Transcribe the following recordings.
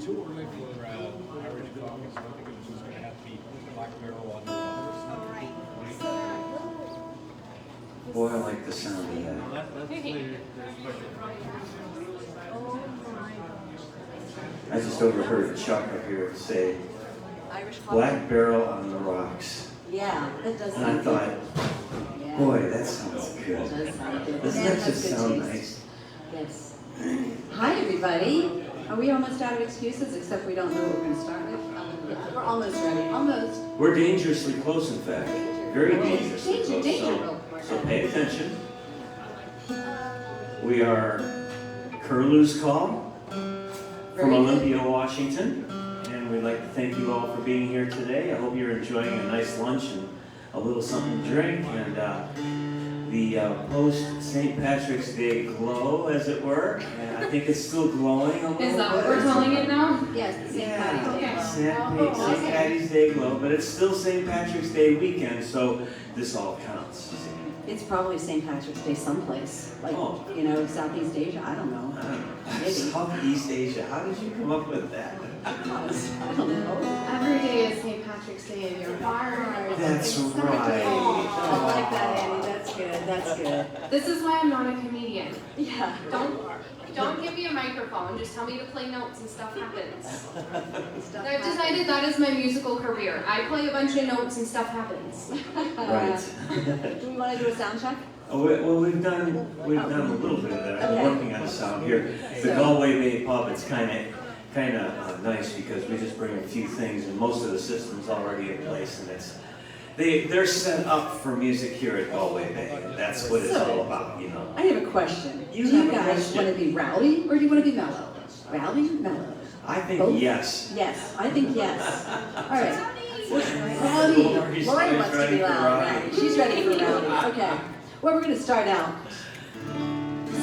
too early for Irish coffee, so I think it was just going to have to be Black Barrel on the rocks. Boy, I like the sound of that. I just overheard Chuck up here say, Irish coffee. Black Barrel on the rocks. Yeah, that does And sound I good. thought, Yeah. boy, that sounds That good. does sound good. Doesn't Man that has just good sound taste. nice? Yes. Hi, everybody. Are we almost out of excuses, except we don't know what we're going to start with? Yeah, we're almost ready. Almost. We're dangerously close, in fact. Very dangerously Danger, close. danger, So pay attention. We are Curlew's Call from Very good. Olympia, Washington. And we'd like to thank you all for being here today. I hope you're enjoying a nice lunch and a little something to drink. And the post-St. Patrick's Day glow, as it were. And I think it's still glowing a little bit. Is that what we're calling it now? Yes, the St. Yeah, Patty's Day. St. Patty's Day glow, but it's still St. Patrick's Day weekend, so this all counts. It's probably St. Patrick's Day someplace, like, Oh. Southeast Asia. I don't know. I don't know. Maybe. Southeast Asia, how did you come up with that? I don't know. Every day is St. Patrick's Day in your heart. That's It's such a- right. I like that, Annie. That's good. That's good. This is why I'm not a comedian. Yeah. Don't give me a microphone. Just tell me to play notes and stuff happens. Stuff I've decided that is my musical career. I play a bunch of notes and stuff happens. Right. Do we want to do a sound check? Oh, well, we've done a little bit of that. Okay. We're working on the sound here. The Galway Bay Pub, it's kind of nice because we just bring a few things, and most of the system's already in place, and they're set up for music here at Galway Bay. And that's what it's all about, you know. I have a question. You Do you have a guys question? want to be rowdy or do you want to be mellow? Rowdy, mellow? I think Both? yes. Yes, I think yes. All right. Rowdy. Lori's Lori wants to ready be for loud. rowdy. Rowdy. She's ready for rowdy. Okay. Well, we're going to start out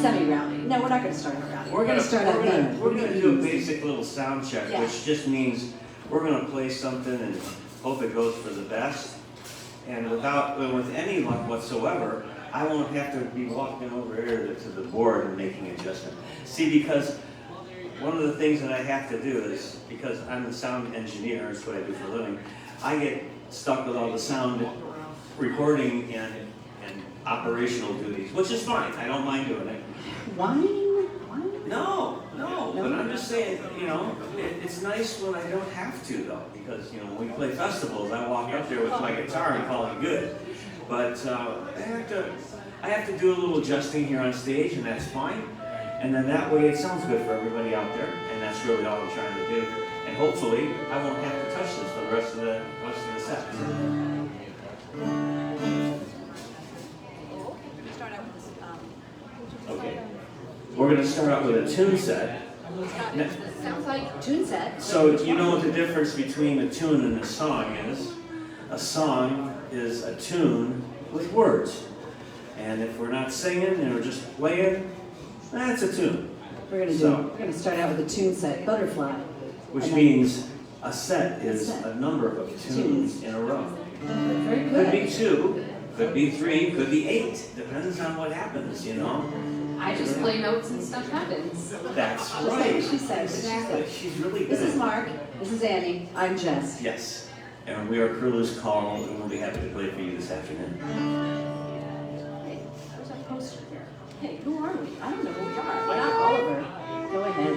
semi-rowdy. No, we're not going to start out rowdy. We're going to start out mellow. We're gonna do a basic little sound check, Yeah. which just means we're gonna play something and hope it goes for the best. And with any luck whatsoever, I won't have to be walking over here to the board and making adjustment. See, because one of the things that I have to do is, because I'm a sound engineer, that's what I do for a living, I get stuck with all the sound recording and operational duties, which is fine. I don't mind doing it. Whine? No, but I'm just saying, it's nice when I don't have to though, because, when we play festivals, I walk up there with my guitar and call it good. But I have to do a little adjusting here on stage, and that's fine. And then that way it sounds good for everybody out there, and that's really all I'm trying to do. And hopefully, I won't have to touch this for the rest of the set. Okay. We're going to start out with a tune set. Sounds like tune set. So you know what the difference between a tune and a song is? A song is a tune with words. And if we're not singing and we're just playing, that's a tune. We're going to start out with a tune set, Butterfly. Which means a set is a number of tunes in a row. Very Could be good. 2, could be 3, could be 8. Depends on what happens, I just play notes and stuff happens. That's Just like right. she said. Exactly. She's really good. This is Mark. This is Annie. I'm Jess. Yes. And we are Curlew's Call, and we'll be happy to play for you this afternoon. Hey, where's our poster here? Hey, who are we? I don't know who we are. We're not Oliver. Go ahead.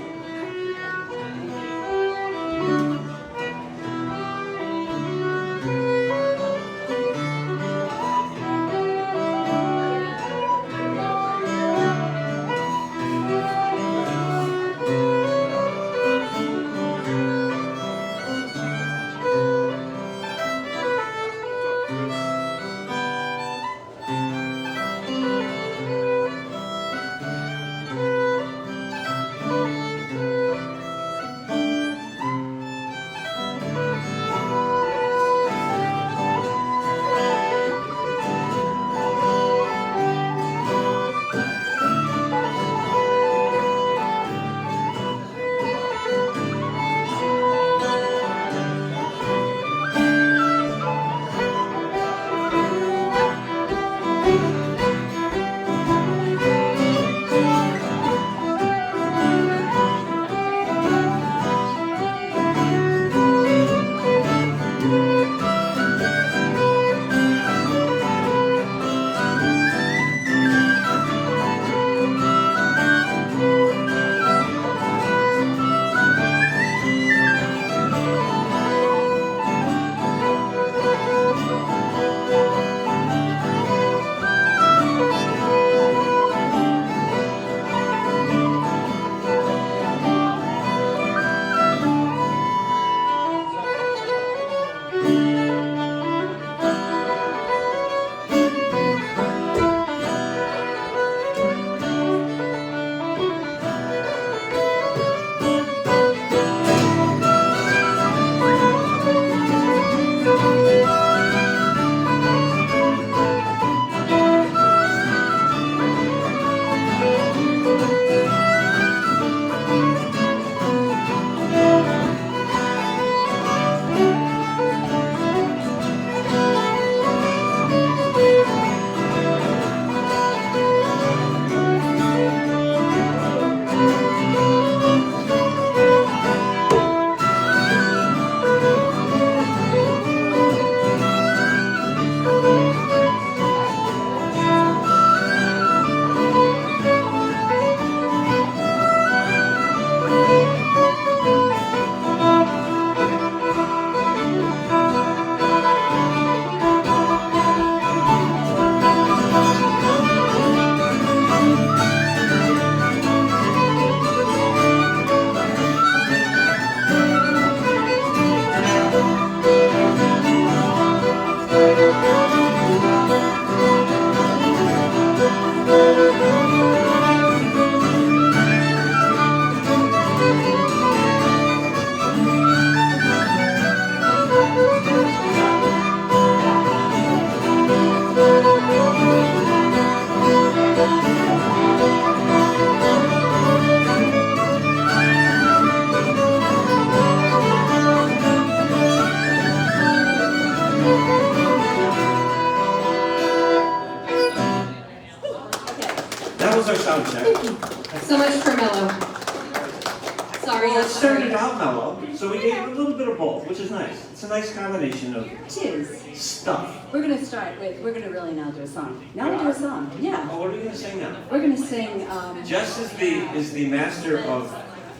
Sorry, Well, I'm it started sorry. out mellow, so we gave it a little bit of both, which is nice. It's a nice combination of Tis. stuff. We're gonna start with, we're gonna really now do a song. Now we do a song, yeah. Oh, what are we gonna sing now? We're gonna sing, Jess is the master of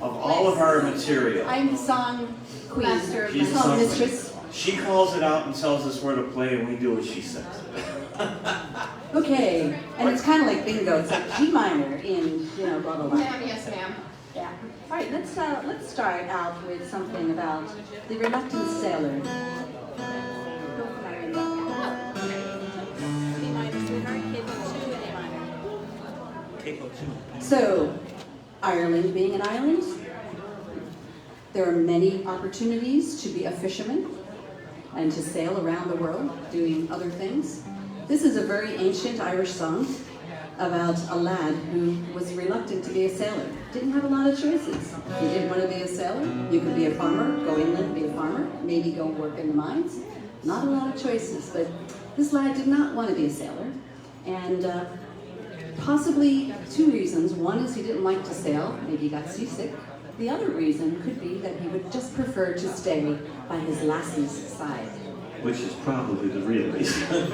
all of our material. I'm the song queen. Master of She's the song song mistress. She calls it out and tells us where to play, and we do what she says. Okay, and it's kind of like bingo, it's like G minor in, blah, blah, blah. Ma'am, yes, ma'am. Yeah. All right, let's start out with something about the reluctant sailor. So, Ireland being an island, there are many opportunities to be a fisherman and to sail around the world doing other things. This is a very ancient Irish song about a lad who was reluctant to be a sailor. Didn't have a lot of choices. If you didn't want to be a sailor, you could be a farmer, go inland, be a farmer, maybe go work in the mines. Not a lot of choices, but this lad did not want to be a sailor. And possibly two reasons. One is he didn't like to sail, maybe he got seasick. The other reason could be that he would just prefer to stay by his lassie's side. Which is probably the real reason.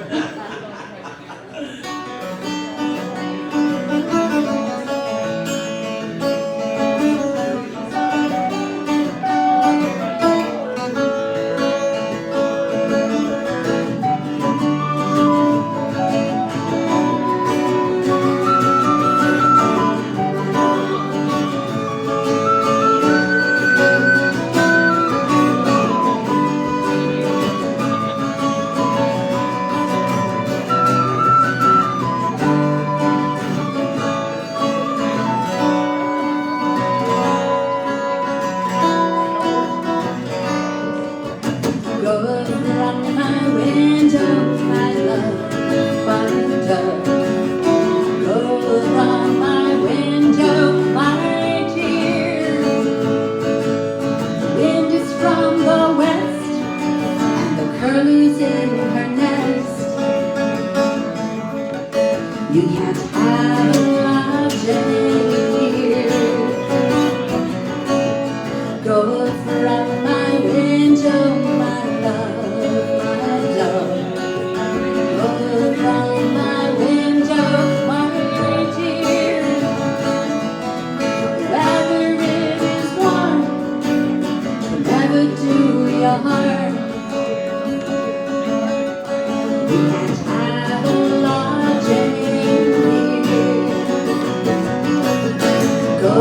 Go from my window, my love, my dove. Go from my window, my dear. The wind is from the west, and the curlew's in her nest. You can't have a lodging here. Go from my window, my love, my love. Go from my window, my dear. Whether it is warm, will never do your harm. We can't have a lodging here. Go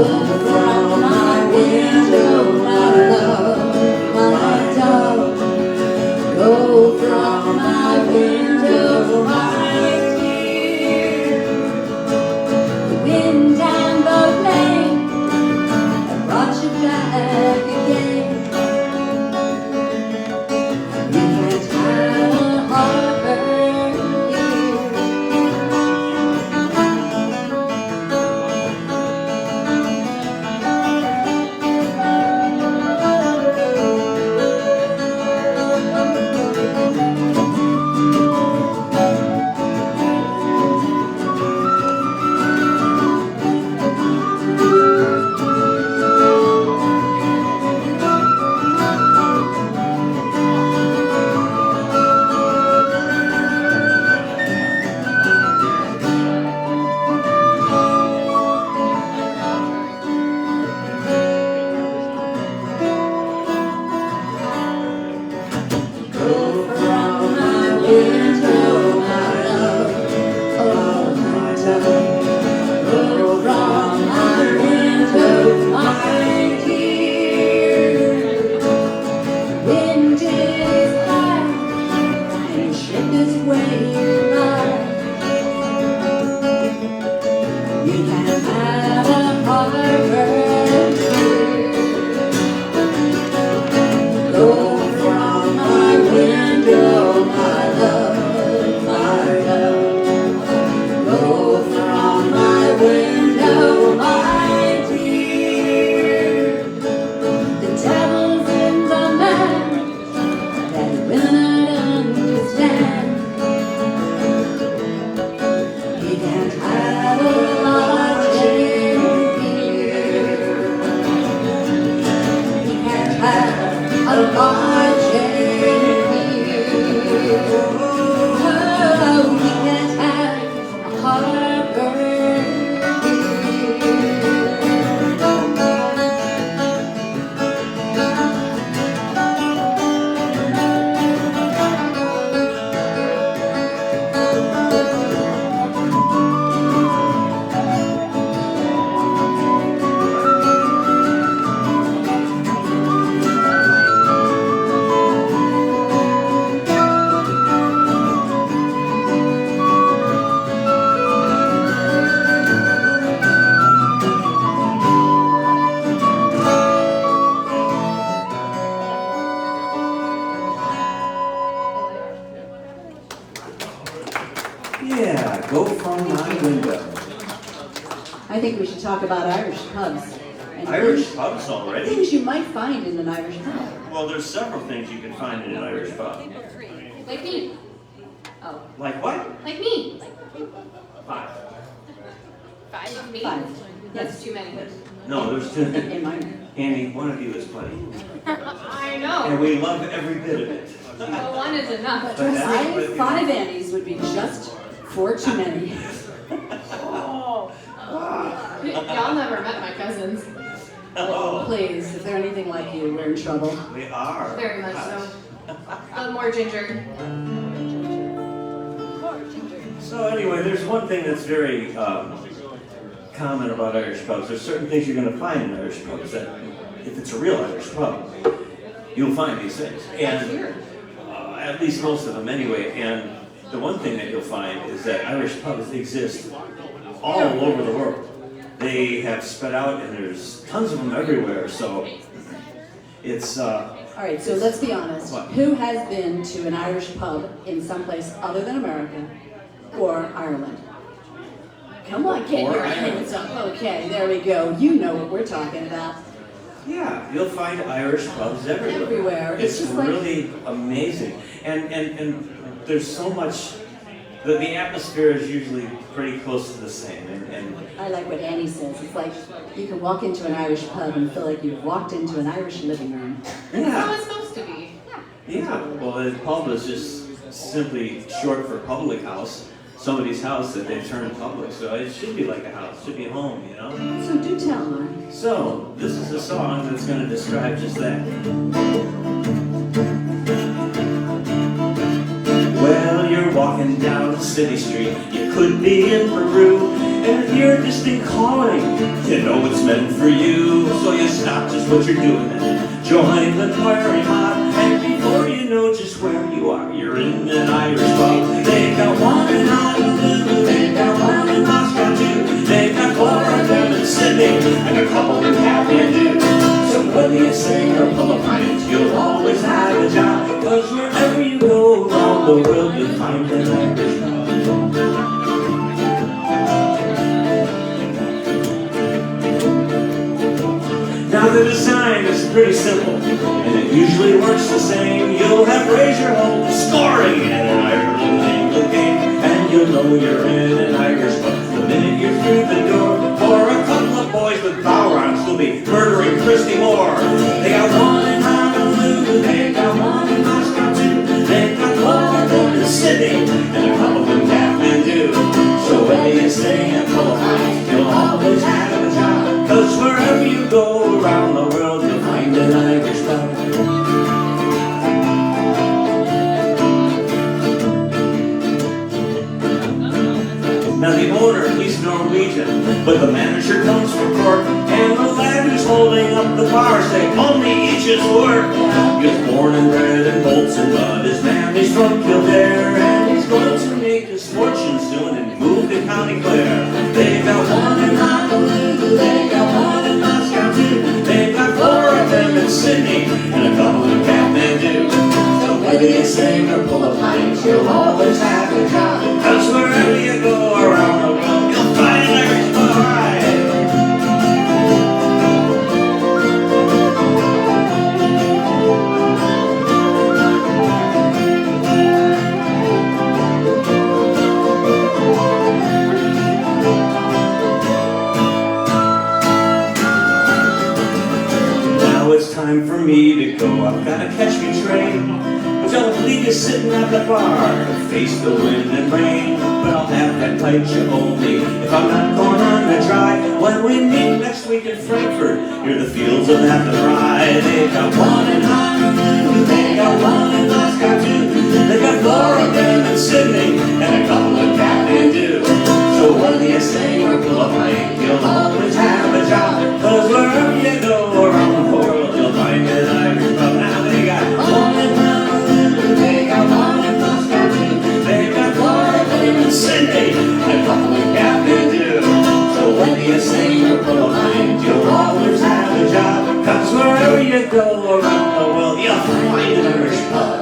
from my window, my love, my dove. Go from my window, my dear. The wind and the rain have brought you back again. a marching here. Oh, we can't have a harbor here. Yeah, go from my window. I think we should talk about Irish pubs. And Irish pubs already? things you might find in an Irish pub. Well, there's several things you can find in an Irish pub. Like me. Oh, Like what? Like me. 5. 5 of me? 5. That's too many. No, there's 2. In my room. Andy, one of you is plenty. I And know. we love every bit of it. But one is enough. But that's- Five Annies would be just 4 too many. Y'all never met my cousins. Oh, Please, if they're anything like you, we're in trouble. we are. Very much so. A little more ginger. So anyway, there's one thing that's very common about Irish pubs. There's certain things you're going to find in Irish pubs that, if it's a real Irish pub, you'll find these things. And Here. at least most of them anyway. And the one thing that you'll find is that Irish pubs exist all over the world. They have spread out, and there's tons of them everywhere. So it's All right, so let's be honest. What? Who has been to an Irish pub in someplace other than America or Ireland? Come on, get Or your Ireland. hands up. Okay, there we go. You know what we're talking about. yeah, you'll find Irish pubs everywhere. Everywhere. It's It's just like- really amazing, and there's so much. The atmosphere is usually pretty close to the same, and I like what Annie says. It's like you can walk into an Irish pub and feel like you've walked into an Irish living room. That's how yeah, it's supposed to be. yeah. Well, the pub is just simply short for public house. Somebody's house that they've turned public, so it should be like a house, it should be a home, you know. So do tell, Mark. So this is a song that's going to describe just that. Well, you're walking down a city street, you could be in Peru, and if you're distant calling, you know it's meant for you. So you stop just what you're doing and join the choir mob, and before you know just where you are, you're in an Irish pub. They got one in Honolulu, they got one in Moscow too, they got 4 of them in Sydney, and a couple in Kathmandu. So whether you sing or pull a pint, you'll always have a job, 'cause wherever you go around the world, you'll find an Irish pub. Now the design is pretty simple, and it usually works the same. You'll have Razor Hole scoring in an Ireland England game, and you'll know you're in an Irish pub the minute you're through the door. For a couple of boys with bowrons will be murdering Christy Moore. They got one in Honolulu, they got one in Moscow too, they got 4 of them in Sydney, and a couple in Kathmandu. So whether you stay in full height, you'll always have a job, 'cause wherever you go around the world, you'll find an Irish pub. Now the owner, he's Norwegian, but the manager comes from Cork, and the lad who's holding up the bar say, only each his work. He was born and bred in Bolton, but his family's from Kildare, and he's going to make his fortune soon and move to County Clare. They got one in Honolulu, they got one in Moscow too, they've got 4 of them in Sydney, and a couple in Kathmandu. So whether you sing or pull a pint, you'll always have a job, 'cause wherever you go around the world, you'll find an Irish pub. Now it's time time for me to go. I've got to catch me train, but y'all leave you sitting at the bar to face the wind and rain. But I'll have that pint you owe me if I'm not going on the dry. When we meet next week in Frankfurt, hear the fields of Athenry. They got one in Honolulu, they got one in Moscow too. They got 4 of them in Sydney and a couple of Kathmandu. So whether you sing or pull a plank, you'll always have a job. 'Cause wherever you go around the world, you'll find an Irish pub. Now they got one in Honolulu, they got one in Moscow too. They got 4 of them in Sydney and a couple of Kathmandu. So whether you sing or pull a plank, you'll always have a job. 'Cause wherever you go around the world, you'll find an Irish pub.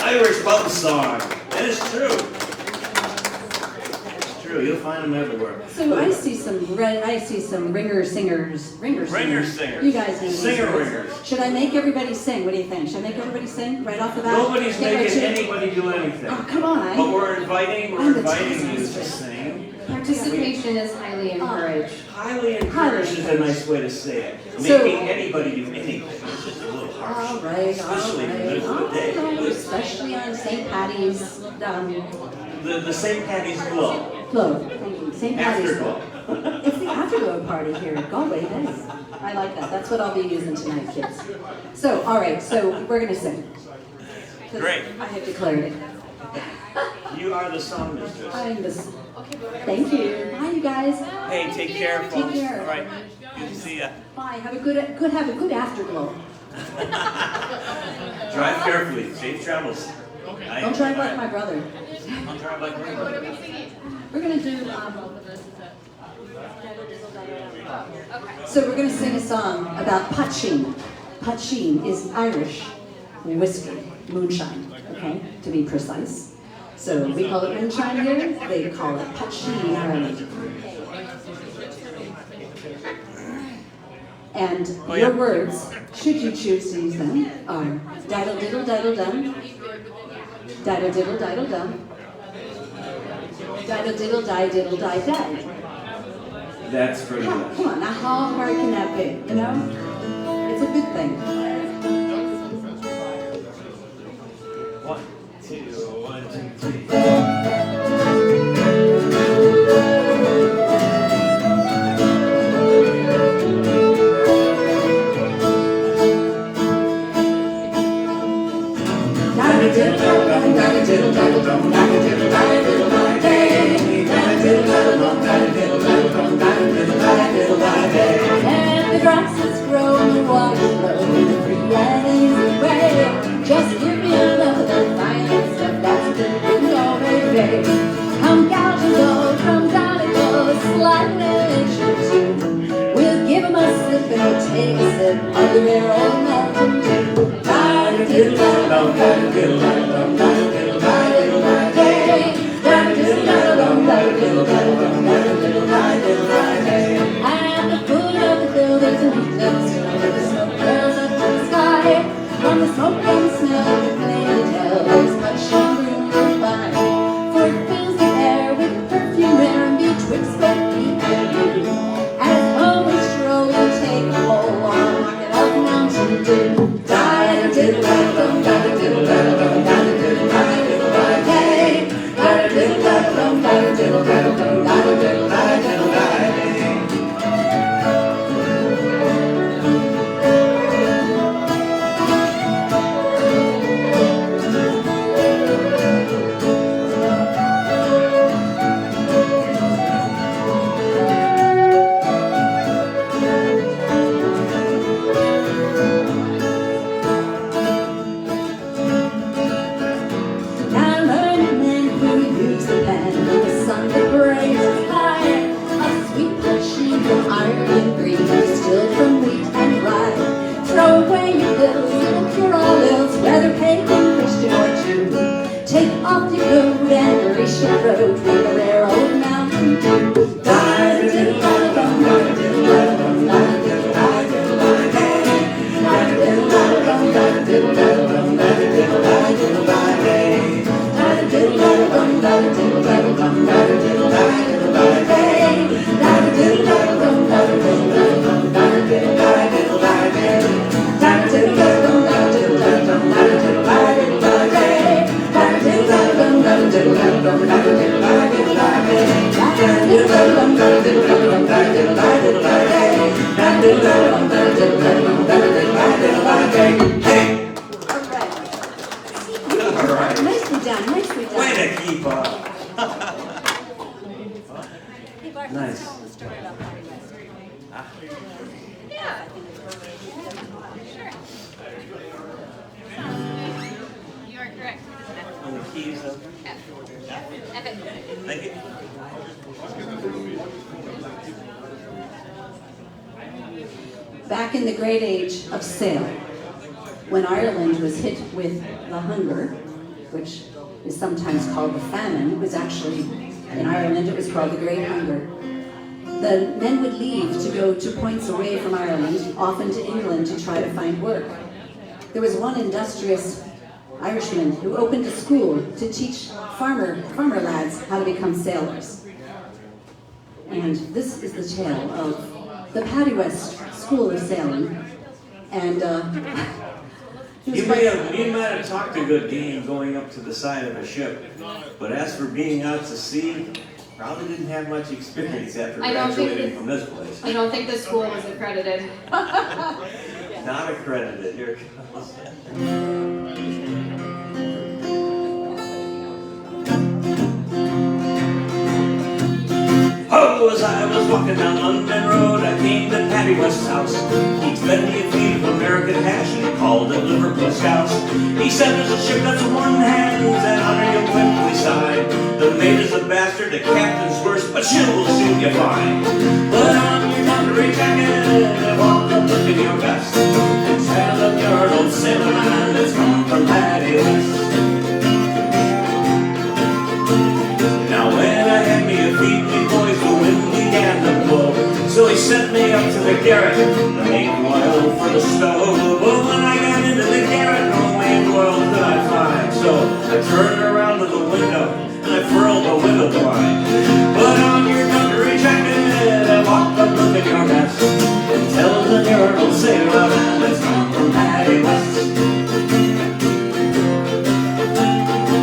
Irish pub song. And it's true. It's true. You'll find them everywhere. So I see some ringer singers. Ringer singers. You guys know these Singer words. ringers. Should I make everybody sing? What do you think? Should I make everybody sing right off the bat? Nobody's Get right making to it? anybody do anything. Oh, come on. But we're inviting I'm the you to taskmaster. sing. Participation is highly encouraged. Highly encouraged is a nice way to say it. So- Making anybody do anything is just a little harsh. All right, Especially in the middle of the day. Especially on St. Patty's, The St. Patty's Glow. Glow. St. Patty's. Afterglow. It's the afterglow party here at Galway. Nice. I like that. That's what I'll be using tonight, kids. So, all right. So we're gonna sing. 'Cause Great. I have declared it. You are the song mistress. I'm this. Thank you. Bye, you guys. Hey, take care, folks. Take care. All right. Good to see ya. Bye. Have a good afterglow. Drive carefully. Safe travels. Don't drive like my brother. Don't drive like me. We're gonna do. So we're gonna sing a song about poitín. Poitín is Irish whiskey, moonshine. Okay, to be precise. So we call it moonshine here. They call it poitín in Ireland. And your words, should you choose to use them, are diddle diddle diddle dum, diddle diddle diddle dum, diddle diddle die diddle die die. That's pretty Come good. on, now how hard can that be? You know, it's a good thing. 1, 2, 1, 2, 3. And the grasses grow and the water flows in a free and easy way. Just give me a look at the finest stuff that's been in Galway Bay. Come Galway, come Donegal, slide an inch or two. We'll give 'em a sip and we'll take a sip of the rare old Mountain Dew. Diddle-diddle-dum, diddle-diddle-dum, diddle-diddle-dum-diddle-diddle-day. Diddle-diddle-dum, diddle-diddle-dum, diddle-diddle-dum-diddle-day. At the foot of the hill there's a heat of snow, the smoke curls up to the sky. From the smoke and the snow, the plain to tell there's much room to find. For it fills the air with perfume rare and betwixt both me and you. As home we stroll, we'll take a whole long rocket of Mountain Dew. Diddle-diddle-dum, diddle-diddle-dum, diddle-diddle-dum-diddle-day. Diddle-diddle-dum, diddle-diddle-dum, diddle-diddle-dum-diddle-day. Now learning men who use the land of the sun that blazes high. A sweet poitín from Ireland green, distilled from wheat and rye. Throw away your pills, it'll cure all ills, whether pagan, Christian or Jew. Take off your coat and grease your throat with a rare old Mountain Dew. Diddle-diddle-diddle-dum, diddle-diddle-diddle-dum, diddle-diddle-diddle-diddle-day. Diddle-diddle-diddle-dum, diddle-diddle-dum, diddle-diddle-diddle-day. Diddle-diddle-diddle-dum, diddle-diddle-diddle-dum, diddle-diddle-diddle-day. All right. Nicely done, nicely done. Way to keep up. Nice. You are correct. On the keys, though. Thank you. Back in the great age of sail, when Ireland was hit with the hunger, which is sometimes called the famine, it was actually, in Ireland, it was called the Great Hunger. The men would leave to go to points away from Ireland, often to England, to try to find work. There was one industrious Irishman who opened a school to teach farmer lads how to become sailors. And this is the tale of the Paddy West School of Sailing. And You might have talked a good game going up to the side of a ship, but as for being out to sea, probably didn't have much experience after I don't think graduating that- from this place. I don't think the school was accredited. Not accredited. Here it comes. Oh, as I was walking down London Road, I came to Paddy West's house. He fed me a feed of American hash and he called it Liverpool Scouts. He said there's a ship that's one hand and under your quickly side. The mate is a bastard, the captain's worse, but she will soon you find. Put on your dungaree jacket and walk up looking your best. And tell them you're an old sailor man that's come from Paddy West. Now when I had me a feed, me boys, the wind began to blow. So he sent me up to the garret, the main oil for the stove. But when I got into the garret, no main oil could I find. So I turned around to the window and I furled the window blind. Put on your dungaree jacket and walk up looking your best. And tell them you're an old sailor man that's come from Paddy West.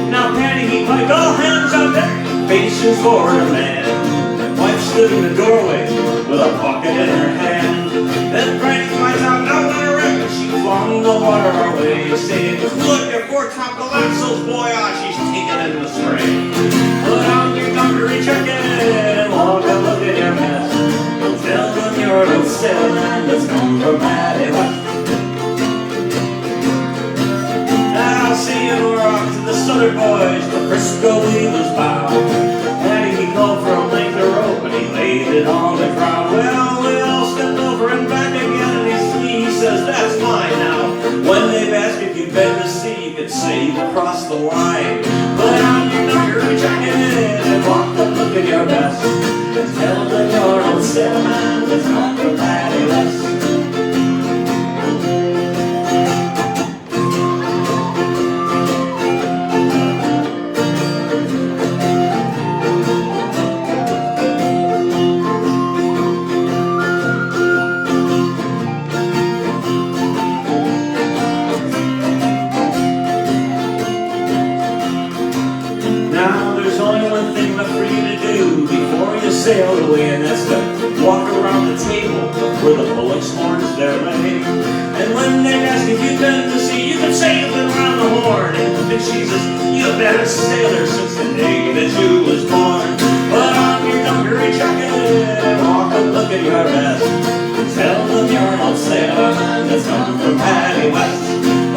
Now Paddy, he piped all hands out there. Faces for a man. Wife stood in the doorway with a bucket in her hand. Then Granny cries out, "Now let her rip!" And she flung the water our way, saying, "Look, your foretop collapses, boy, ah, she's taking it in the spray." Put on your dungaree jacket and walk and look at your mess. And tell them you're an old sailor man that's come from Paddy West. Now see you we're off to the Southern boys, the Frisco weavers bow. Paddy, he called for a length of rope and he laid it on the ground. Well, we all stepped over and back again and he says, "That's fine now." When they've asked if you've been to sea, you could say you've crossed the line. Put on your dungaree jacket and walk up looking your best. And tell them you're an old sailor man that's come from Paddy West. Sail away, and that's to walk around the table where the bullocks horns they're laying. And when they ask if you've been to sea, you can say you've been around the horn. And she says, "You've been a sailor since the day that you was born." Put on your dungaree jacket and walk up looking your best. And tell them you're an old sailor man that's come from Paddy West.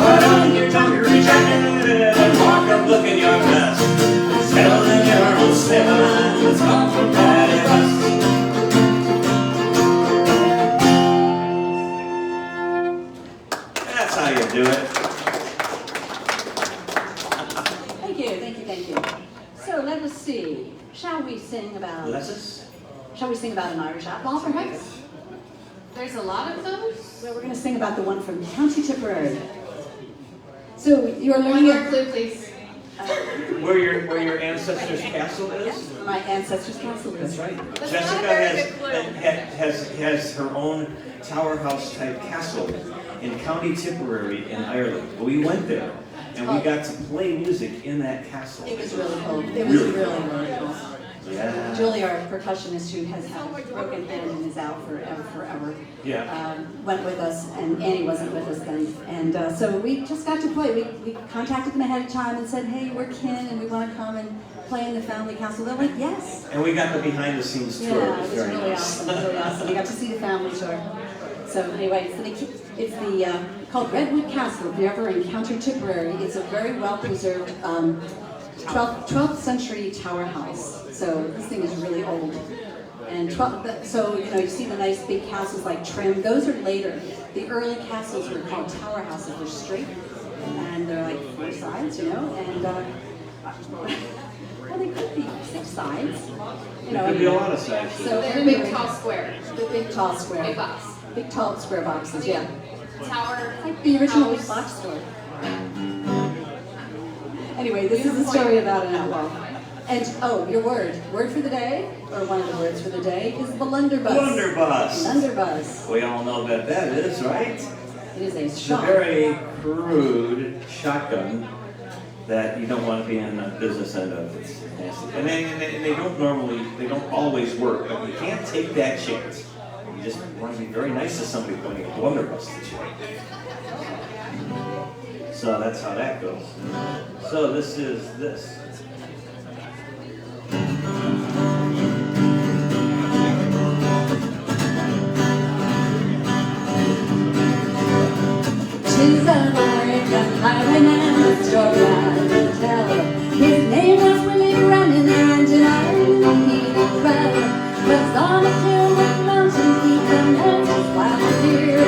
Put on your dungaree jacket and walk up looking your best. And tell them you're an old sailor man that's come from Paddy West. That's how you do it. Thank you, thank you, thank you. So let us see. Shall we sing about? Shall we sing about an Irish outlaw, perhaps? There's a lot of those. Well, we're going to sing about the one from County Tipperary. So you're One learning more clue, please. Where your ancestors' castle is? My ancestors' castle. That's right. That's Jessica not a very good clue. has her own tower house type castle in County Tipperary in Ireland. We went there and we got to play music in that castle. It was really cool. It was really, really cool. Yeah. Julie, our percussionist who has had a broken hand and is out forever, Yeah. went with us, and Annie wasn't with us then. And so we just got to play. We contacted them ahead of time and said, hey, we're kin and we want to come and play in the family castle. They're like, yes. And we got the behind the scenes tour. Yeah, it was very really nice. awesome, really awesome. We got to see the family tour. So anyway, it's the called Redwood Castle. If you ever encountered Tipperary, it's a very well preserved 12th century tower house. So this thing is really old. And so you see the nice big castles like Trim. Those are later. The early castles were called tower houses. They're straight and they're like 4 sides, And well, they could be 6 sides. There could be a lot of sides. So They're big, tall square. the big tall square. Big box. Big tall square boxes, yeah. Tower. Like the original big house. box store. Anyway, this is the story about an outlaw. And your word for the day, or one of the words for the day, is blunderbuss. Blunderbuss. Blunderbuss. We all know what that is, right? It is a It's a shot. very crude shotgun that you don't want to be in the business end of. It's nasty. And they don't always work, but you can't take that chance. You just want to be very nice to somebody pointing a blunderbuss at you. So that's how that goes. So this is this. Tis an American highwayman, the story I will tell. His name was Willie Brennan, and in Ireland he did well. Was on a Kilwick mountain, he commenced his wild career,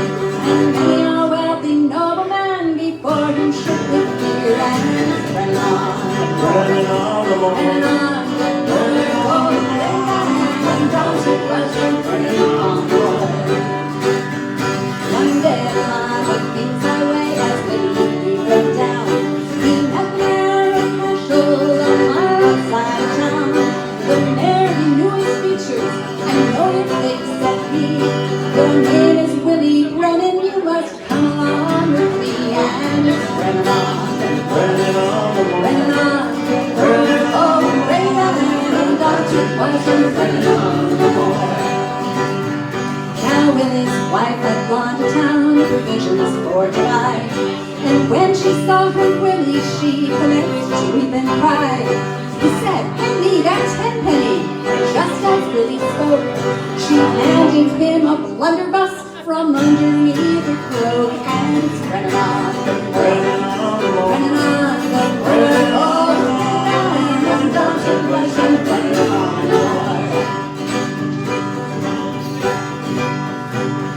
and many a wealthy nobleman before him shook with fear. And Brennan on the border, Brennan on the border, oh, and Johnson was from Brennan on the border. One day upon the King's Highway, as Willie rode down, he met the mayor of Cashel, a mile outside of town. The mayor, he knew his features, and know your face, said he. Your name is Willie Brennan, you must come along with me. And it's Brennan on the border, Brennan on the border, oh, Brennan, and Dr. Washington, Brennan on the border. Now Willie's wife had gone to town, provisions for to buy. And when she saw her Willie, she commenced to weep and cry. He said, "Hand me that 10-penny." And just as Willie spoke, she handed him a blunderbuss from underneath her cloak. And it's Brennan on the border, Brennan on the border, oh, and Dr. Washington, Brennan on the border.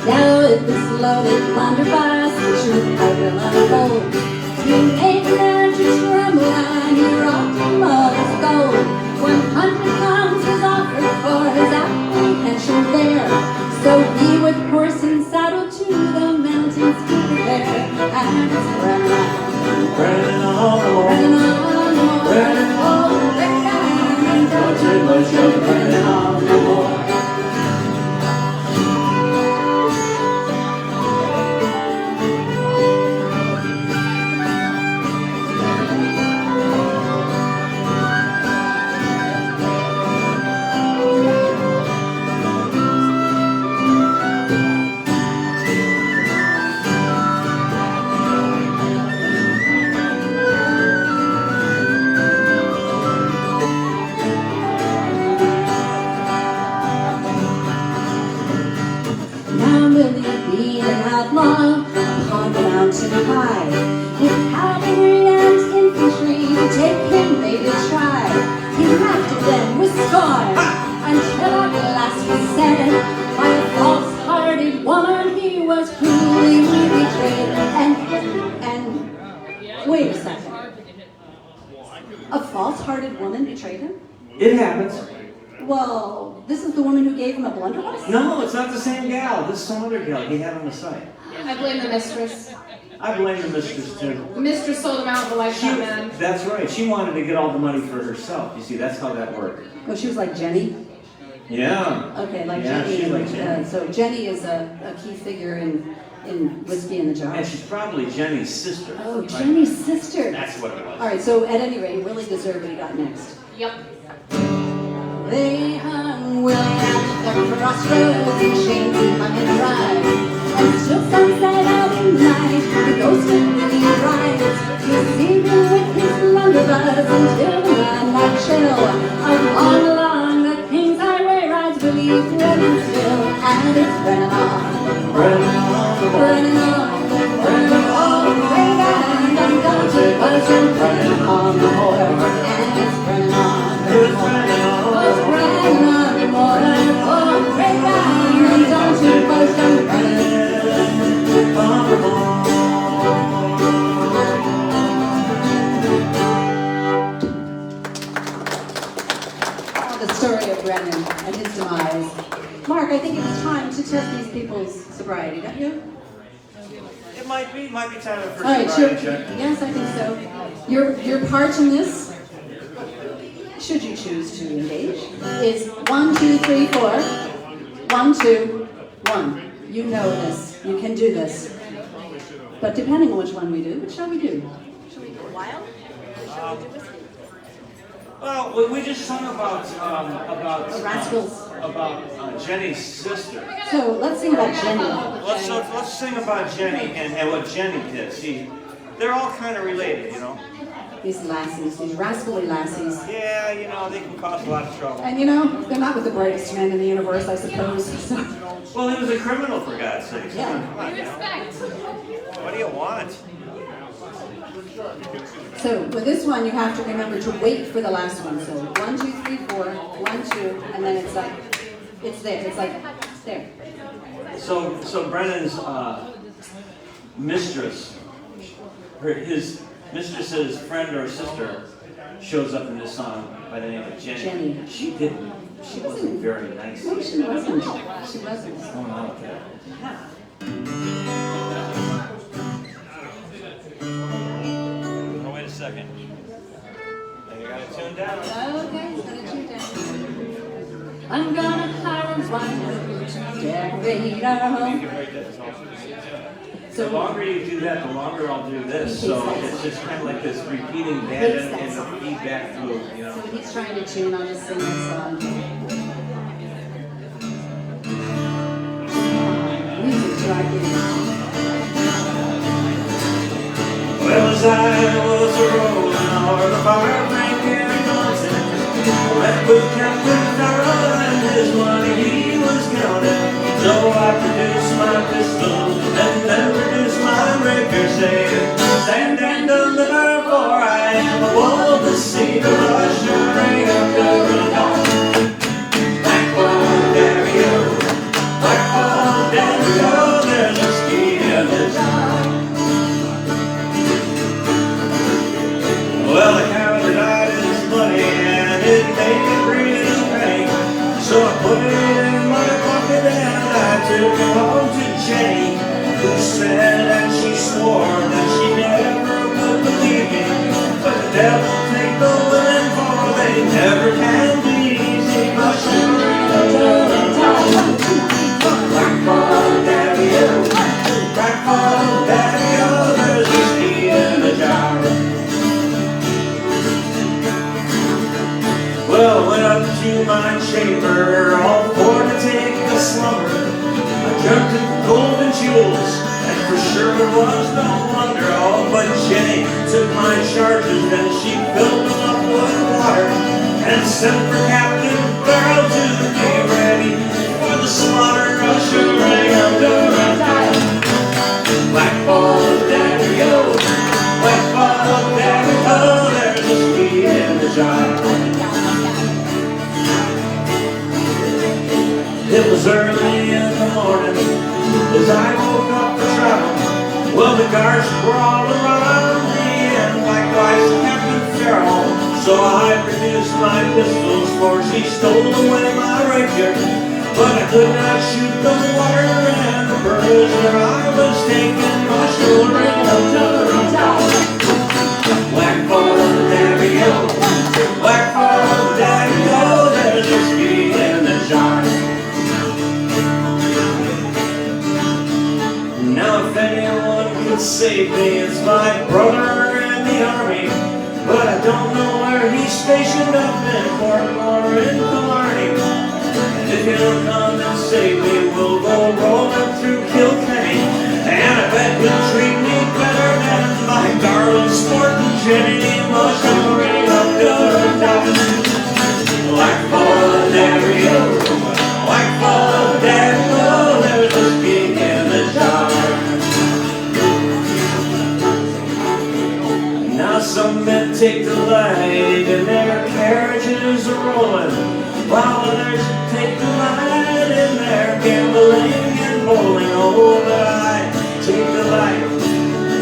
Now with this loaded blunderbuss, the truth I will unfold. To make a man to tremble and he robbed him of his gold. 100 pounds was offered for his apprehension there. So he with horse and saddle to the mountains he prepared. And it's Brennan on, Brennan on the wall. Brennan on the wall, Brennan oh, Brennan, and Dr. Washington, Brennan on the wall. Now Willie being an outlaw upon the mountain high, with cavalry and infantry to take him they did try. He laughed at them with scorn until at last was said, by a false-hearted woman he was cruelly betrayed. And wait a second, a false-hearted woman betrayed him? It happens. Well, this is the woman who gave him a blunderbuss? No, it's not the same gal. This is some other gal he had on the site. I blame the mistress. I blame the mistress too. The mistress sold him out the lifetime man. That's right. She wanted to get all the money for herself. You see, that's how that worked. Oh, she was like Jenny? Yeah. Okay, like Yeah, Jenny. she's like Jenny. So Jenny is a key figure in Whiskey in the Jar. And she's probably Jenny's sister. Oh, right? Jenny's sister. That's what it was. All right, so at any rate, Willie deserved what he got next. Yep. They hung Willie at the crossroads and chained him by his ride. And still sunset out in night, the ghost of Willie rides. Deceiving with his blunderbuss until the night chill. Along the King's Highway rides Willie threading still. And it's running on, running on, running on, running on. Ring and undaunted was running on the moor. And it's running on, it's running on, it's running on the moor. Oh, ring and undaunted was running on the moor. The story of Brennan and his demise. Mark, I think it's time to test these people's sobriety, don't you? It might be time for All right, sobriety check. yes, I think so. Your part in this, should you choose to engage, is 1, 2, 3, 4. 1, 2, 1. You know this. You can do this. But depending on which one we do, which shall we do? Should we go wild? Or shall we do whiskey? Well, we just sung about The Rascals. Jenny's sister. So let's sing about Jenny. Let's sing about Jenny and what Jenny did. See, they're all kind of related, you know. These lassies, these rascally lassies. Yeah, you know, they can cause a lot of trouble. And you know, they're not with the brightest men in the universe, I suppose. So, Well, he was a criminal, for God's sake. yeah. Come on, you know. Respect. What do you want? So with this one, you have to remember to wait for the last one. So 1, 2, 3, 4, 1, 2, and then it's like, it's there. It's like, it's there. So Brennan's mistress, his mistress's friend or sister, shows up in this song by the name of Jenny. Jenny. She wasn't very nice. No, she wasn't. She wasn't. Oh, no, okay. Oh, wait a second. You got it tuned down. Okay, it's gonna tune down. I'm gonna hire a wife, decorator. The longer you do that, the longer I'll do this. So it's just kind of like this repeating band and the feedback loop, you know. So when he's trying to tune, I'll just sing this song. Music's rocking. Well, as I was rolling over the fire-breaking mountain, met with Captain Darrell and his money he was counting. So I produced my pistol and then produced my rapier, saying, stand and deliver, for I am a bold to see the Russian ring of the dawn. Blackball, there you, blackball, there you go, there's a ski in the jar. Well, the coward died his money and it made me breathe his pain. So I put it in my pocket and I took it home to Jenny, who said and she swore that she never would believe me. But the devil take the women, for they never can be easy. But she blackball, daddy-o, blackball, daddy-o, there's whiskey in the jar. Well, went up to my chamber, all for to take a slumber. I dreamt of gold and jewels, and for sure it was no wonder. Oh, but Jenny took my charges, and she filled them up with water, and sent for Captain Barrel to be ready for the slaughter. Russia rang under a time. Blackball, daddy-o, blackball, daddy-o, there's a speed in the jar. It was early in the morning as I woke up to travel. Well, the guards were all around me and likewise Captain Farrell. So I produced my pistols, for she stole away my rapier. But I could not shoot the water, and the prisoner I was taking my shoulder into the top. Blackball, daddy-o, blackball, daddy-o, there's whiskey in the jar. Now if anyone could save me, it's my brother in the army. But I don't know where he's stationed, up in Portmore in Killarney. save me, we'll go rolling through Kilkenny. And I bet you'll treat me better than my darling sporting Jenny. Mushing up the down. Like fall every hill, like fall every hill, there's a king in the jar. Now some men take delight in their carriages rolling, while others take delight in their gambling and bowling. Oh, but I take delight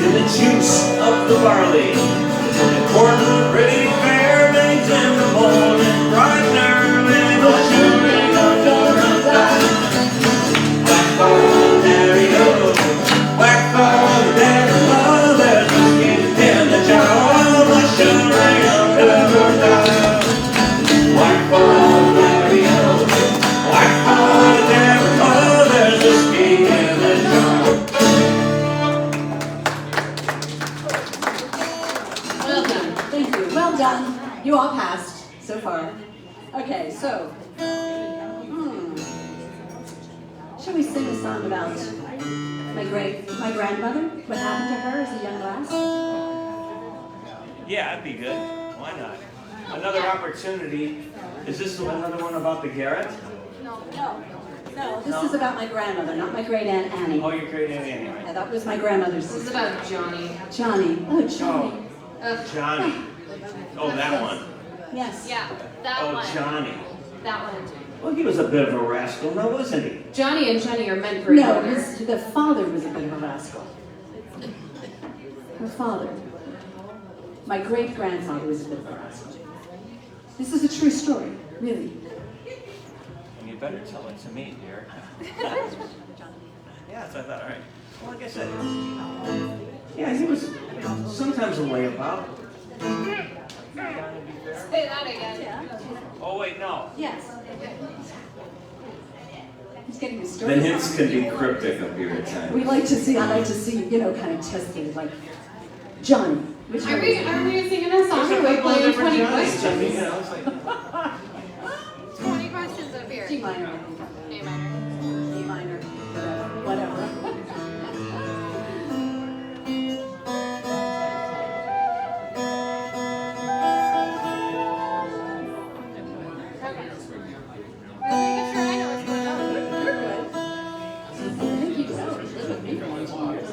in the juice of the barley, and courting the pretty fair maids in the morning, bright and early, the shooting of the time. Whack for Derry ho, whack for Derry ho, there's a skin in the jar, the shooting of the time. Whack for Derry ho, whack for Derry ho, there's a skin in the jar. Well done. Thank you. Well done. You all passed so far. Okay, so. Should we sing a song about my grandmother? What happened to her as a young lass? Yeah, that'd be good. Why not? Another opportunity. Is this another one about the Garrett? No, this is about my grandmother, not my great aunt Annie. Oh, your great aunt Annie, right? Yeah, that was my grandmother's This is sister. about Johnny. Johnny. Oh, Johnny. Johnny. Oh, that one. Yes. Yeah, that Oh, one. Johnny. That one. Well, he was a bit of a rascal, now wasn't he? Johnny and Jenny are meant for each No, other. the father was a bit of a rascal. Her father. My great-grandfather was a bit of a rascal. This is a true story, really. And you better tell it to me, dear. Yeah, so I thought, all right. Well, like I said, yeah, he was sometimes a layabout. Say that again. Oh, wait, no. Yes. He's getting his The story. hints can be cryptic up here at times. I like to see, kind of testing, like, Johnny. Which Are one we is it? singing a song? There's Are a we couple of playing different 20 Johnnies. I mean, questions? you know, it's like, 20 questions up here. G minor, I think. A minor. A minor, whatever. Making sure I know what's going on. You're good. I think you know. Live with me for 19 years.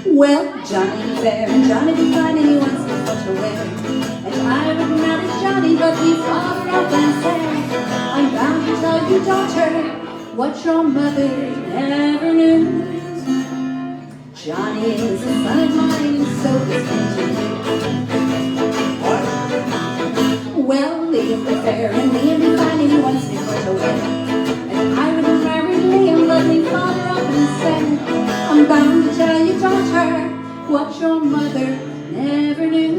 Well, Johnny the Bear and Johnny the Fine, and he wants me for to wear. And I would marry Johnny, but he's all up and sad. I'm bound to tell you, daughter, what your mother never knew. Johnny is a son of mine, and so is Benjamin. Well, Liam the Fair and Liam the Fine, and he wants me for to wear. And I would marry Liam, but he father up and said, I'm bound to tell you, daughter, what your mother never knew.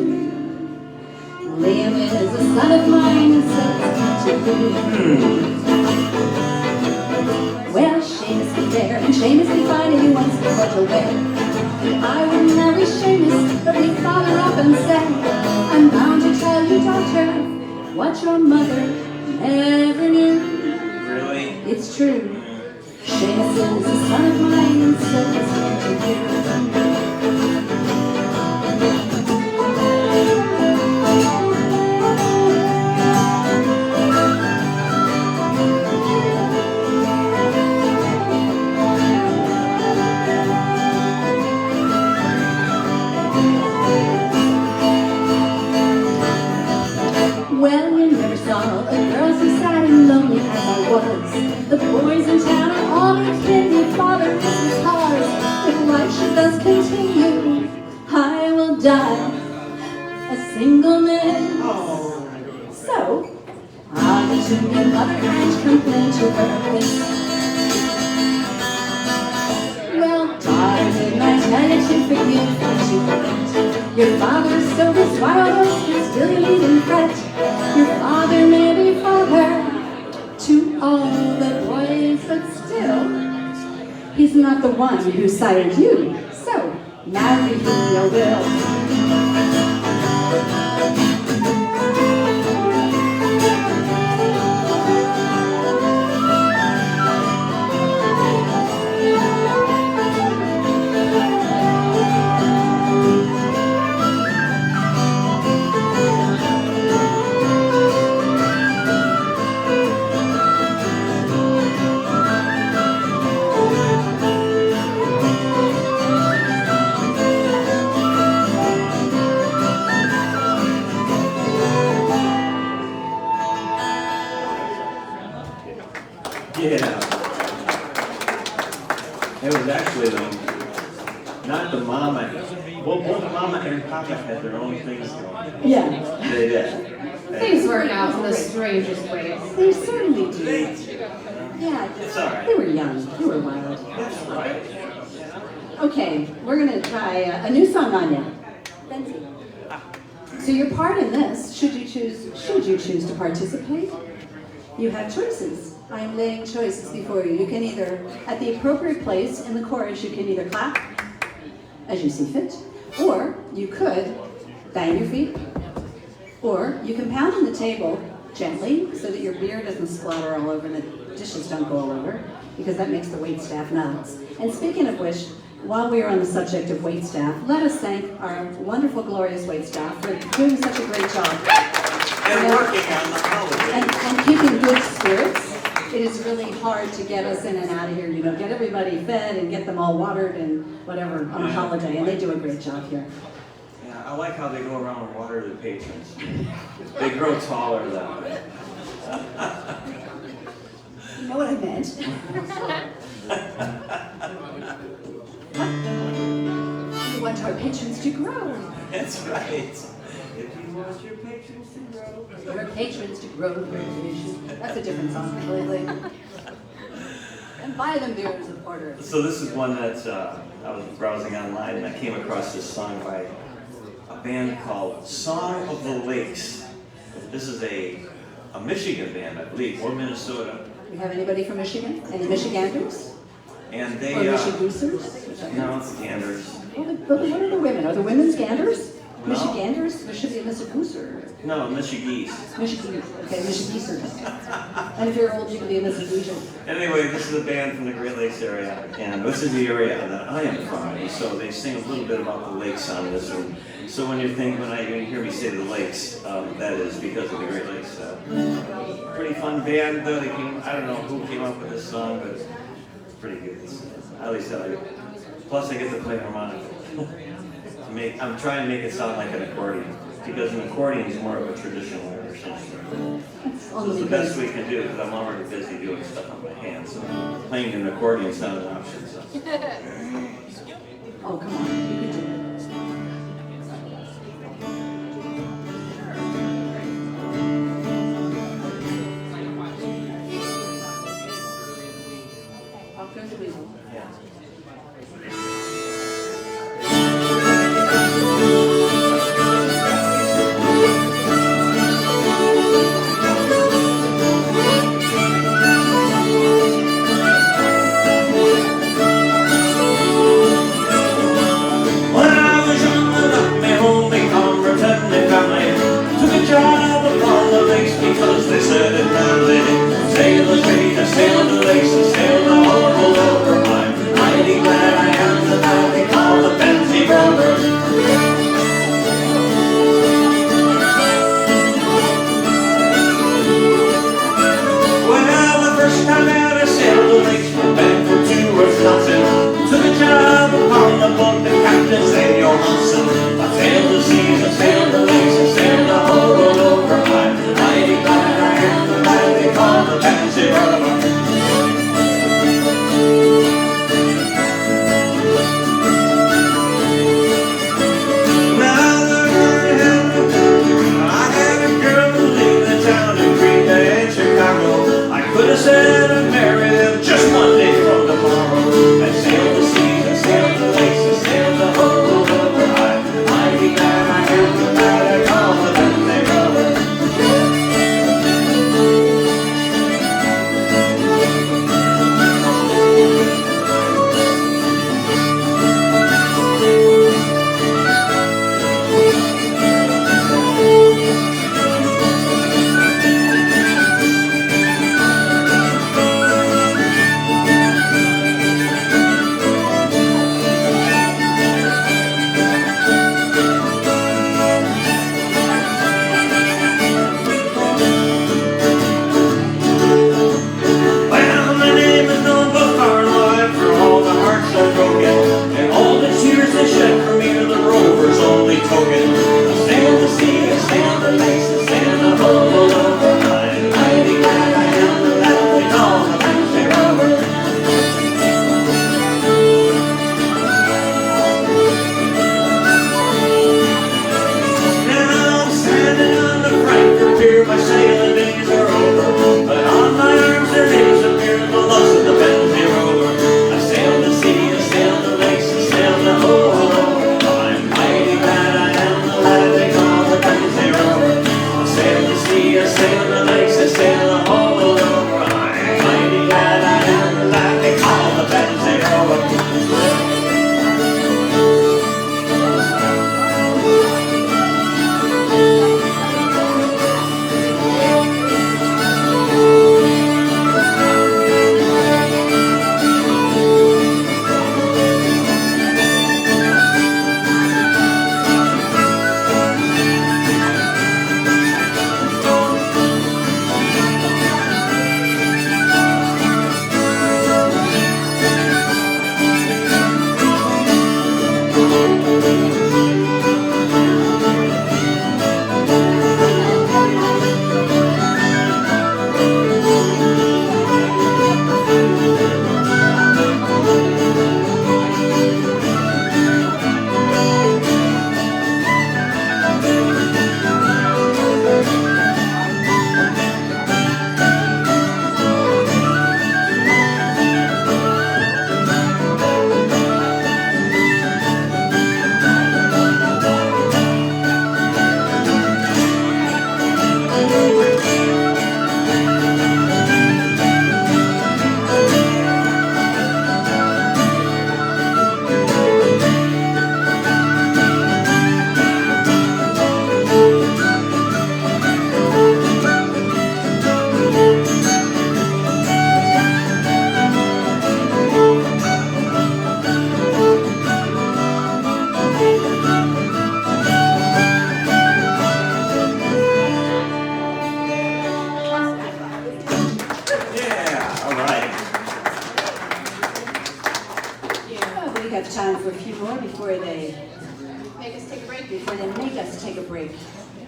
Liam is a son of mine, and so is Benjamin. Well, Seamus the Fair and Seamus the Fine, and he wants me for to wear. And I would marry Seamus, but he father up and said, I'm bound to tell you, daughter, what your mother never knew. really? It's true. Seamus is a son of mine, and so is Benjamin. Well, you never saw a girl so sad and lonely as I was. The boys in town are all extended, father is his cause. If life should thus continue, I will die a single man. So, I'll go to your mother and complain to her this. Well, daughter, didn't I tell you to forgive and to forget? Your father still is wild, still you needn't fret. Your father may be father to all the boys, but still, he's not the one who sired you. So, marry who you will. Yeah. It was actually not the mama. Well, both mama and papa had their own things going. Yeah, They did. Things work out in the strangest ways. they certainly do. Yeah, It's all right. they were young, they were wild. That's right. Okay, we're gonna try a new song on you. So your part in this, should you choose to participate, you have choices. I am laying choices before you. You can either, at the appropriate place in the chorus, you can either clap as you see fit, or you could bang your feet, or you can pound on the table gently so that your beer doesn't splatter all over and the dishes don't go all over, because that makes the waitstaff nuts. And speaking of which, while we are on the subject of waitstaff, let us thank our wonderful, glorious waitstaff for doing such a great job. And working on the holiday. And keeping good spirits. It is really hard to get us in and out of here, you know, get everybody fed and get them all watered and whatever on a holiday, and they do a great job here. Yeah, I like how they go around and water the patrons. They grow taller that way. You know what I meant? We want our patrons to grow. That's right. If you want your patrons to grow. Our patrons to grow. That's a different song completely. And buy them beers and porters. So this is one that I was browsing online and I came across this song by a band called Song of the Lakes. This is a Michigan band, I believe, or Minnesota. We have anybody from Michigan? Any Michiganders? And they, Or Michigoosers? no, it's Ganders. But what are the women? Are the women's Ganders? No. Michiganders? There should be a Michigooser. No, Michigese. Michigan. Okay, Michigeesers. And if you're old, you can be a Michigoosian. Anyway, this is a band from the Great Lakes area, and this is the area that I am from, and so they sing a little bit about the lakes on this one. So when you hear me say the lakes, that is because of the Great Lakes. Pretty fun band, though. I don't know who came up with this song, but it's pretty good. At least I like it. Plus, I get to play harmonica. I'm trying to make it sound like an accordion, because an accordion is more of a traditional Irish instrument. So it's the best we can do, because I'm already busy doing stuff on my hands, so playing an accordion is not an option. So. Oh, come on. You can do it. Off goes the weasel. Yeah.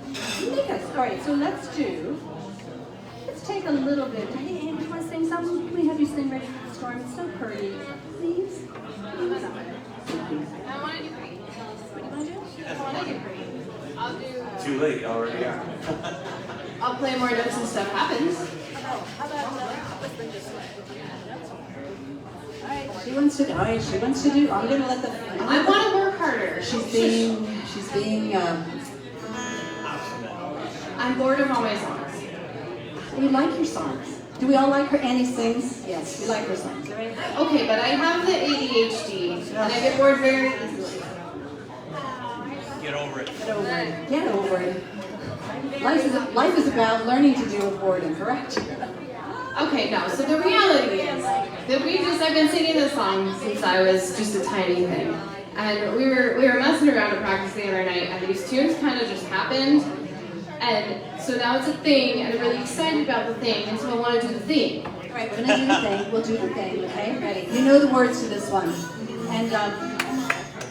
Make us. All right, so let's take a little bit. Hey, Anne, do you want to sing something? Can we have you sing Ready for the Storm? It's so pretty. Please? I want to do green. What do you want to do? I want to do green. I'll do. Too late, already are. I'll play more notes and stuff happens. How about whispering just way? All right, she wants to do, I'm going to let the, I want to work harder. she's being, I'm bored of all my songs. we like your songs. Do we all like her? Annie sings? Yes, we like her songs. All right? Okay, but I have the ADHD, and I get bored very easily. Get over it. Get over it. Get over it. Life is about learning to deal with boredom, correct? Okay, no, so the reality is that I've been singing this song since I was just a tiny thing. And we were messing around at practice the other night, and these tunes kind of just happened. And so now it's a thing, and I'm really excited about the thing, and so I want to do the thing. All right, we're going to do the thing. We'll do the thing, okay? Ready? You know the words to this one. And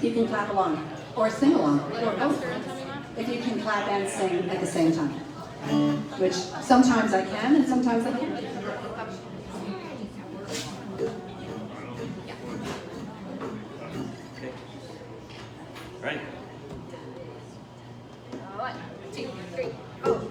you can clap along, or sing along, or both. If you can clap and sing at the same time. Which sometimes I can, and sometimes I can't. Right. 1, 2, 3, go.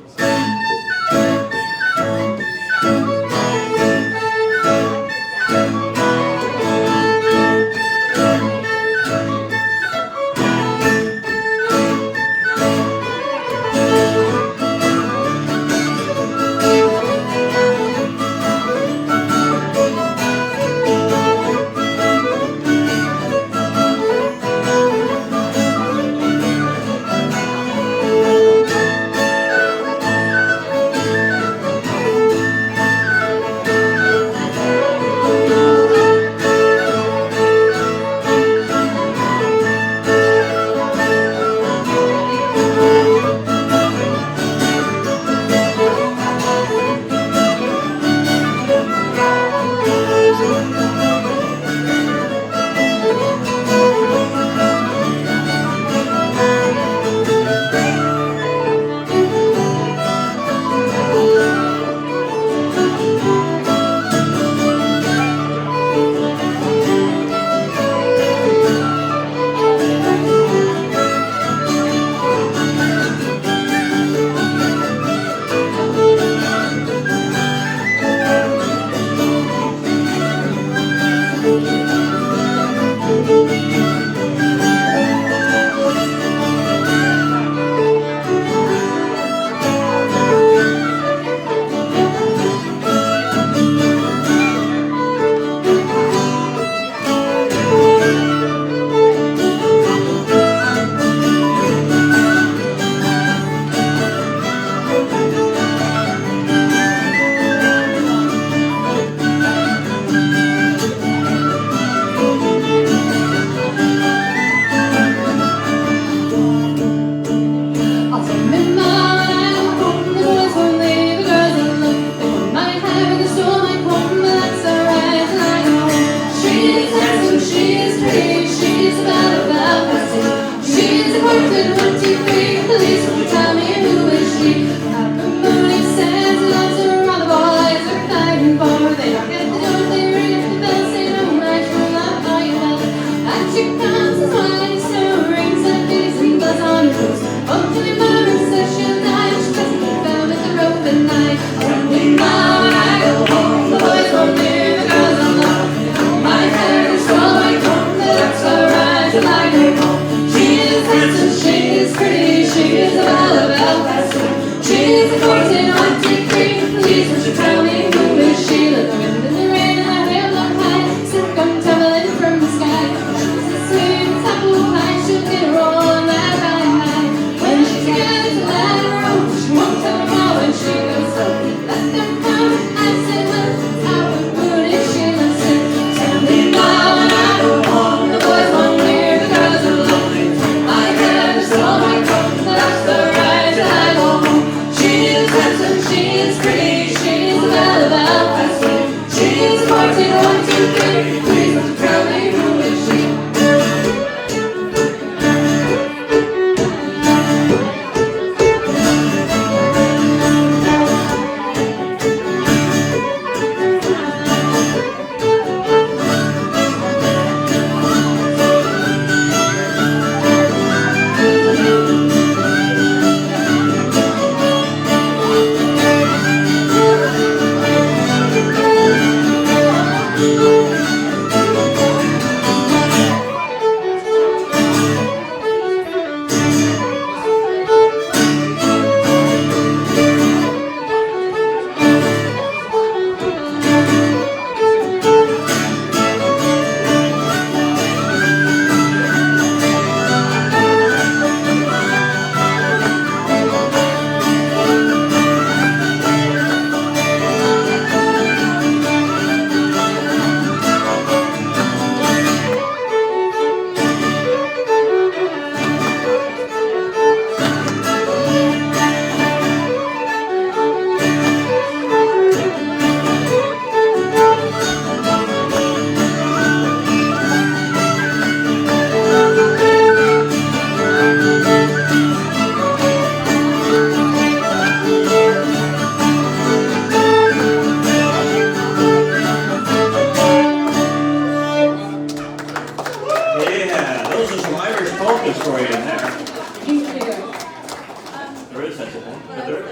is such a thing. But there,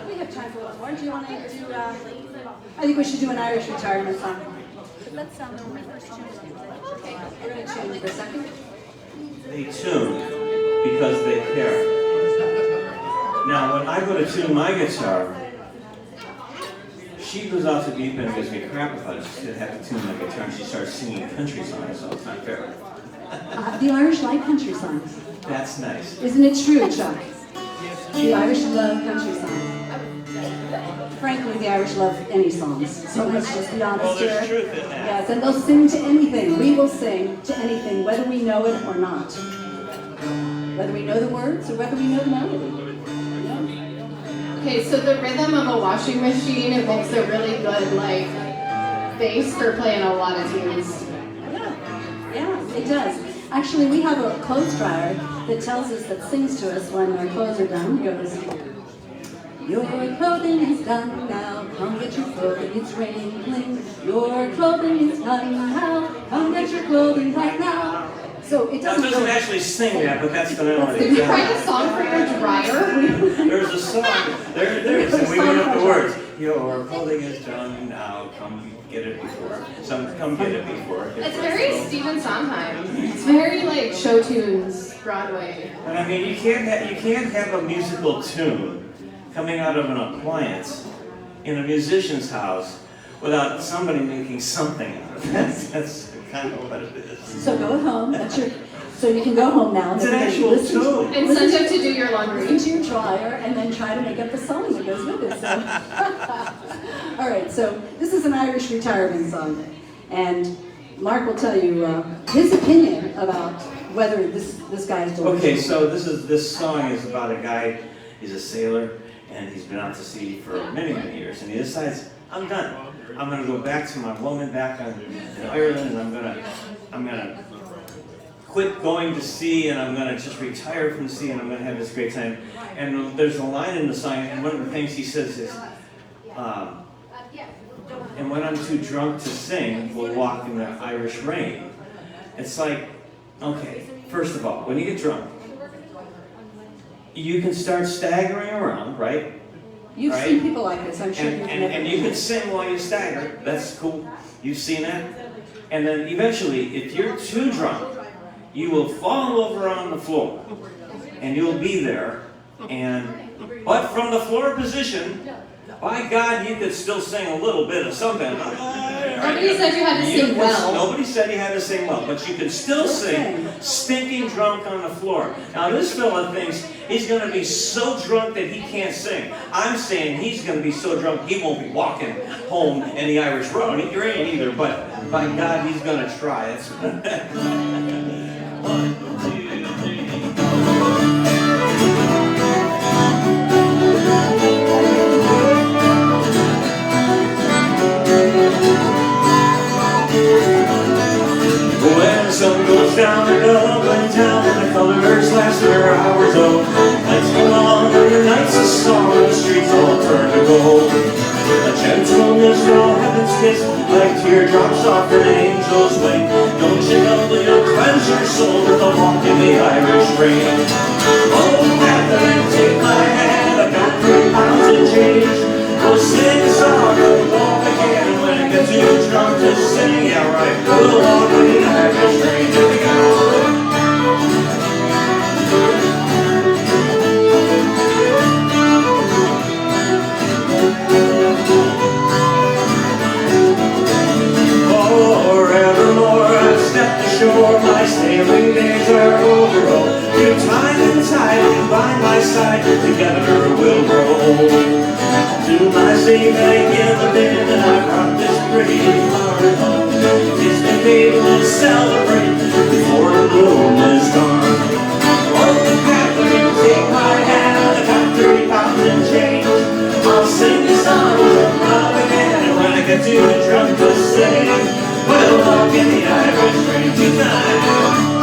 We have time for one more. Do you want to do, I think we should do an Irish retirement song. Let's let me first choose. Okay. We're going to tune for a second. they tune because they care. Now, when I go to tune my guitar, she goes out to the deep end and gives me crap about it. She's going to have to tune my guitar, and she starts singing country songs, so it's not fair. The Irish like country songs. That's nice. Isn't it true, Chuck? The Irish love country songs. Frankly, the Irish love any songs. So let's just be honest Well, there's here. truth in that. Yes, and they'll sing to anything. We will sing to anything, whether we know it or not. Whether we know the words or whether we know the melody. Yeah. Okay, so the rhythm of a washing machine, it makes a really good, like, bass for playing a lot of tunes. Yeah, it does. Actually, we have a clothes dryer that tells us, that sings to us when our clothes are done. It goes, your clothing is done now, come get your clothing, it's raining. Your clothing is done now, come get your clothing right now. So it Now, doesn't it doesn't go... actually sing that, but that's the melody. Did you write a song for your dryer? There's a song, there it is, and we made up the words. Your clothing is done now, come get it before. Come get it before. It's very Stephen Sondheim. It's very, like, show tunes, Broadway. And I mean, you can't have a musical tune coming out of an appliance in a musician's house without somebody making something out of it. That's kind of what it is. So go home, so you can go home now. It's an and actual listen to- tune. And send him to do your laundry. Listen to your dryer and then try to make up the song that goes with it. So. All right, so this is an Irish retirement song. And Mark will tell you his opinion about whether this guy's doing Okay, so this song is about a guy, he's a sailor, and he's been out to sea for many, many years, and he decides, I'm done. I'm gonna go back to my woman back in Ireland, and I'm gonna quit going to sea, and I'm gonna just retire from the sea, and I'm gonna have this great time. And there's a line in the song, and one of the things he says is, and when I'm too drunk to sing, we'll walk in the Irish rain. It's like, okay, first of all, when you get drunk, you can start staggering around, right? You've Right? seen people like this, I'm sure you've never... And you can sing while you stagger. That's cool. You've seen that. And then eventually, if you're too drunk, you will fall over on the floor. And you'll be there. But from the floor position, by God, you could still sing a little bit of something. Nobody said you had to sing well. Nobody said you had to sing well, but you can still sing stinking drunk on the floor. Now this fella thinks he's going to be so drunk that he can't sing. I'm saying he's going to be so drunk he won't be walking home in the Irish road. He ain't either, but by God, he's going to try it. 1, 2, 3, go. When the sun goes down and up and down and the colors last for hours, oh, nights go long and the nights are song, the streets all turn to gold. A gentleness from heaven's kiss, like teardrops off an angel's wing. Don't you know that you'll cleanse your soul with a walk in the Irish rain? Oh, Catherine, take my hand, I've got 3 pounds in change. We'll sing a song and walk again. When it gets too drunk to sing, yeah right, we'll walk in the Irish rain. Here we go. Forevermore I've stepped ashore, my sailing days are over. Oh, through time and tide, and by my side, together we'll grow old. To my safe I give a bid, and I brought this pretty heart home. It's the day we'll celebrate before the bloom is gone. Oh, Catherine, take my hand, I got 3 pounds and change. I'll sing the songs of love again, and when I get too drunk to sing, we'll walk in the Irish rain tonight.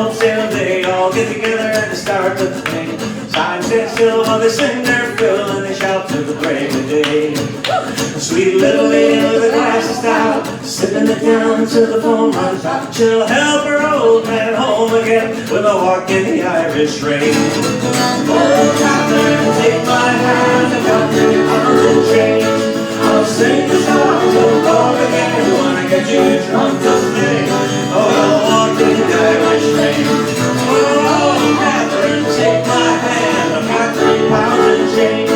boat sail, they all get together and they start to play. Signs stand still while they sing their fill and they shout to the break of day. A sweet little lady with a glass of stout, sipping it down till the foam runs out. She'll help her old man home again with a walk in the Irish rain. Oh, Catherine, take my hand and got 3 pounds in change. I'll sing the songs of love again when I get you drunk to sing. Oh, I'll walk in the Irish rain. Oh, Catherine, take my hand, I've got 3 pounds in change.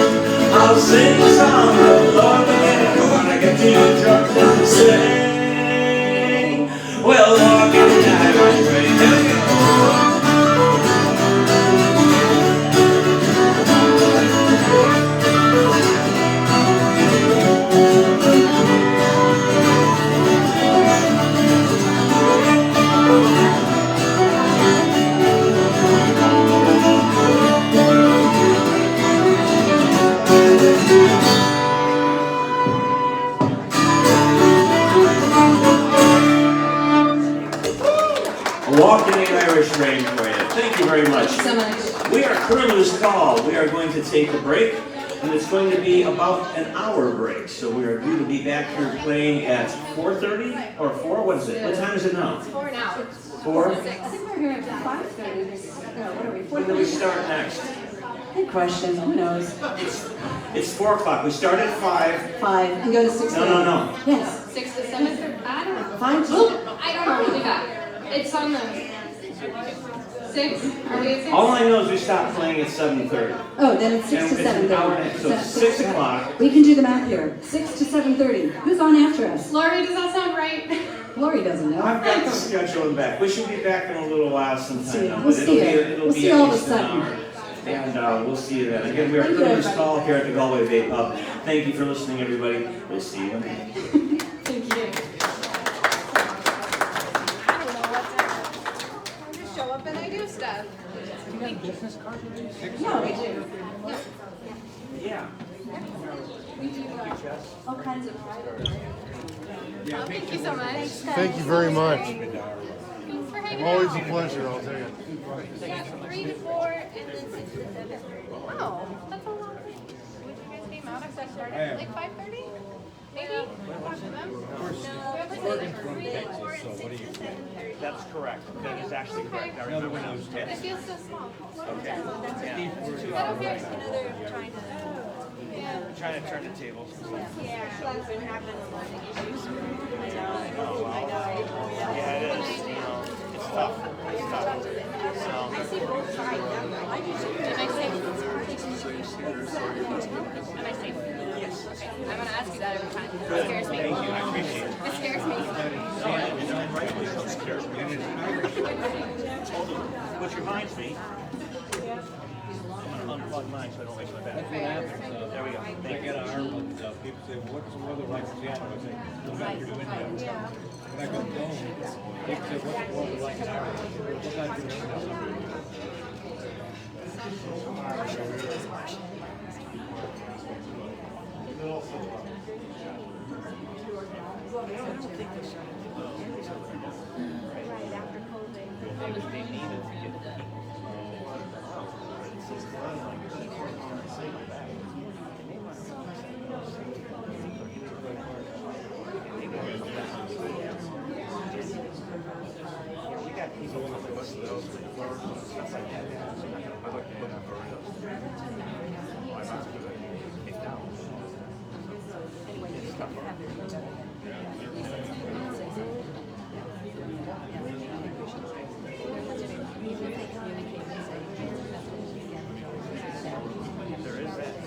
I'll sing the song of love again when I get you drunk to sing. We'll walk in the Irish rain. Walk in the Irish rain for you. Thank you very much. Thank you so much. We are Curlew's Call. We are going to take a break, and it's going to be about an hour break. So we are due to be back here playing at 4:30 or 4. What is it? What time is it now? 4 now. 4? I think we're here at 5:30. What are we? When do we start next? Good question. Who knows? It's 4 o'clock. We start at 5. 5 and go to 6. No. Yes. 6 to 7? I don't know. 5 to. I don't know. What we got? It's on the 6. Are we at 6? All I know is we stop playing at 7:30. Oh, then it's 6 And to it's an 7:30. hour and a half, so it's 6 o'clock. We can do the math here. 6 to 7:30. Who's on after us? Lori, does that sound right? Lori doesn't know. I've got the schedule in back. We should be back in a little while sometime. We'll but see you. It'll We'll be see at all of a least an sudden. hour. And we'll see you then. Again, we are Thank you, Curlew's everybody. Call here at the Galway Bay Pub. Thank you for listening, everybody. We'll see you. Thank you. I don't know what's that. I just show up and I do stuff. No, we do. Yeah. All kinds of. Thank you so much. Thank you very much. Thanks for hanging Always out. a pleasure, I'll tell you. Yeah, 3 to 4 and then 6 to 7. Wow, that's a long thing. Would you guys came out if that started at like 5:30? Maybe? Talk to them? No. We have like 3 to 4 and 6 to 7:30. That's correct. That is actually correct. Our other windows, It yes. feels so small. Okay. Is that okay? Yeah. I know they're trying to. Yeah. Trying to turn the tables. Yeah. That's been happening a lot of issues. I know. Yeah, it is. You know, it's tough. It's tough. So, I see both sides. I do too. And I say, and I say, yes. Okay. I'm going to ask you that every time. It scares me. thank you. I appreciate it. It scares me. Which reminds me, I'm going to unplug mine so I don't waste my battery. What happens, There we go. I Thank get you. to Ireland, people say, what's the weather like in Seattle? I say, no matter you're doing that. When I go home, people say, what's the weather like in Ireland? What time you're doing that? There is that.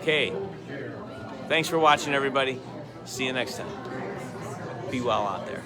Okay. Thanks for watching, everybody. See you next time. Be well out there.